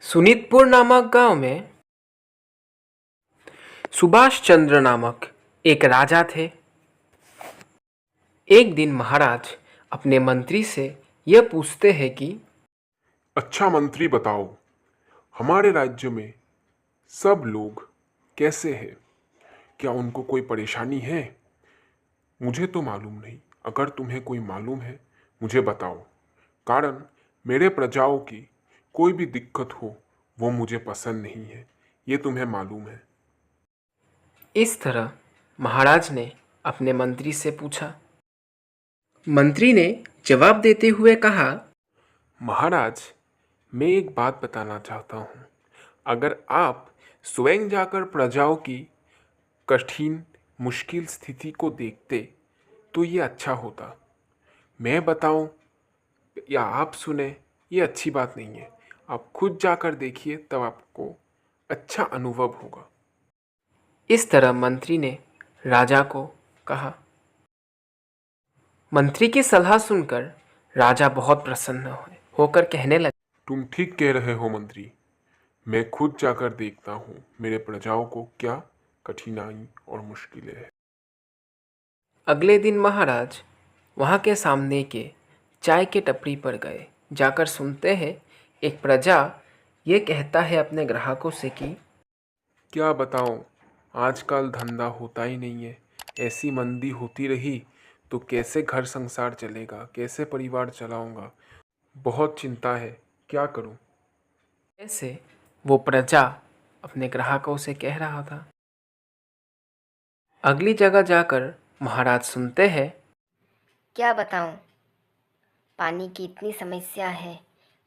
सुनीतपुर नामक गांव में सुभाष चंद्र नामक एक राजा थे। एक दिन महाराज अपने मंत्री से यह पूछते हैं कि अच्छा मंत्री बताओ, हमारे राज्य में सब लोग कैसे हैं? क्या उनको कोई परेशानी है? मुझे तो मालूम नहीं। अगर तुम्हें कोई मालूम है मुझे बताओ, कारण मेरे प्रजाओं की कोई भी दिक्कत हो वो मुझे पसंद नहीं है, ये तुम्हें मालूम है। इस तरह महाराज ने अपने मंत्री से पूछा। मंत्री ने जवाब देते हुए कहा, महाराज, मैं एक बात बताना चाहता हूँ। अगर आप स्वयं जाकर प्रजाओं की कठिन मुश्किल स्थिति को देखते तो ये अच्छा होता। मैं बताऊं या आप सुने, ये अच्छी बात नहीं है। आप खुद जाकर देखिए, तब आपको अच्छा अनुभव होगा। इस तरह मंत्री ने राजा को कहा। मंत्री की सलाह सुनकर राजा बहुत प्रसन्न होकर कहने लगे, तुम ठीक कह रहे हो मंत्री। मैं खुद जाकर देखता हूँ मेरे प्रजाओं को क्या कठिनाई और मुश्किलें हैं। अगले दिन महाराज वहाँ के सामने के चाय के टपरी पर गए। जाकर सुनते हैं एक प्रजा ये कहता है अपने ग्राहकों से कि क्या बताऊं, आजकल धंधा होता ही नहीं है। ऐसी मंदी होती रही तो कैसे घर संसार चलेगा, कैसे परिवार चलाऊंगा। बहुत चिंता है, क्या करूं। ऐसे वो प्रजा अपने ग्राहकों से कह रहा था। अगली जगह जाकर महाराज सुनते हैं, क्या बताऊं, पानी की इतनी समस्या है।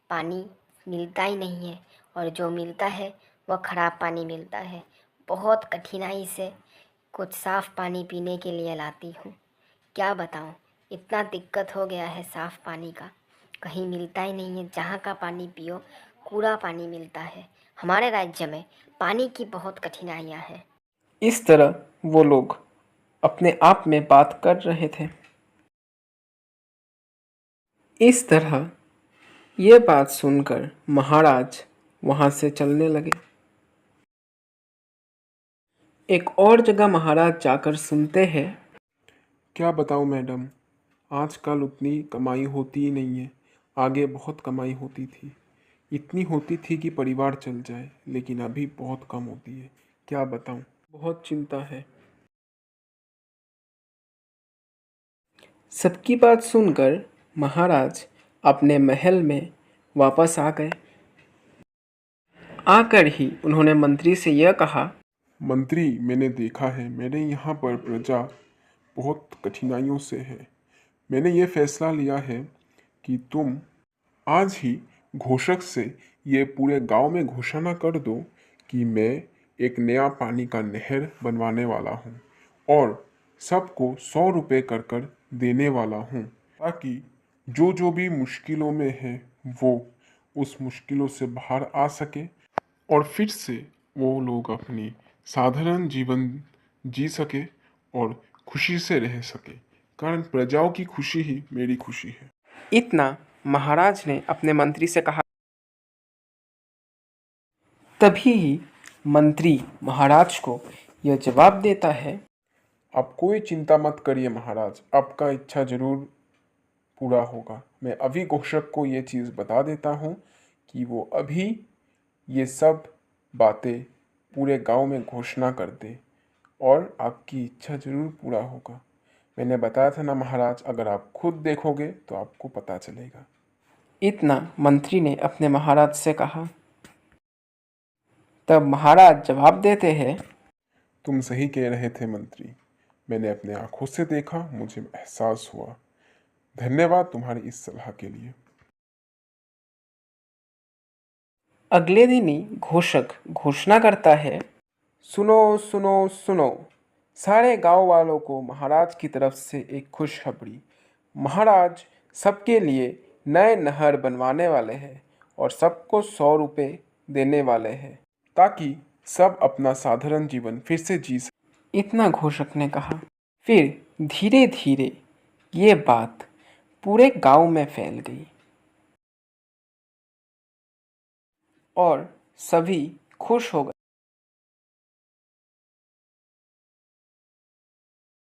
पानी मिलता ही नहीं है, और जो मिलता है वह ख़राब पानी मिलता है। बहुत कठिनाई से कुछ साफ़ पानी पीने के लिए लाती हूँ। क्या बताऊं, इतना दिक्कत हो गया है साफ़ पानी का, कहीं मिलता ही नहीं है। जहाँ का पानी पियो कूड़ा पानी मिलता है। हमारे राज्य में पानी की बहुत कठिनाइयाँ हैं। इस तरह वो लोग अपने आप में बात कर रहे थे। इस तरह ये बात सुनकर महाराज वहाँ से चलने लगे। एक और जगह महाराज जाकर सुनते हैं, क्या बताऊं मैडम, आजकल उतनी कमाई होती ही नहीं है। आगे बहुत कमाई होती थी, इतनी होती थी कि परिवार चल जाए, लेकिन अभी बहुत कम होती है। क्या बताऊं। बहुत चिंता है। सबकी बात सुनकर महाराज अपने महल में वापस आ गए। आकर ही उन्होंने मंत्री से यह कहा, मंत्री, मैंने देखा है मेरे यहाँ पर प्रजा बहुत कठिनाइयों से है। मैंने ये फैसला लिया है कि तुम आज ही घोषक से ये पूरे गांव में घोषणा कर दो कि मैं एक नया पानी का नहर बनवाने वाला हूँ और सबको 100 रुपये कर कर देने वाला हूँ, ताकि जो जो भी मुश्किलों में है वो उस मुश्किलों से बाहर आ सके और फिर से वो लोग अपनी साधारण जीवन जी सके और खुशी से रह सके। कारण प्रजाओं की खुशी ही मेरी खुशी है। इतना महाराज ने अपने मंत्री से कहा। तभी ही मंत्री महाराज को यह जवाब देता है, आप कोई चिंता मत करिए महाराज, आपका इच्छा जरूर पूरा होगा। मैं अभी घोषक को ये चीज़ बता देता हूँ कि वो अभी ये सब बातें पूरे गांव में घोषणा कर दे और आपकी इच्छा जरूर पूरा होगा। मैंने बताया था ना महाराज, अगर आप खुद देखोगे तो आपको पता चलेगा। इतना मंत्री ने अपने महाराज से कहा। तब महाराज जवाब देते हैं, तुम सही कह रहे थे मंत्री, मैंने अपने आंखों से देखा, मुझे एहसास हुआ। धन्यवाद तुम्हारी इस सलाह के लिए। अगले दिन ही घोषक घोषणा करता है, सुनो सुनो सुनो, सारे गांव वालों को महाराज की तरफ से एक खुशखबरी। महाराज सबके लिए नए नहर बनवाने वाले हैं और सबको 100 रुपये देने वाले हैं, ताकि सब अपना साधारण जीवन फिर से जी सके। इतना घोषक ने कहा। फिर धीरे धीरे ये बात पूरे गांव में फैल गई। और सभी खुश हो गए।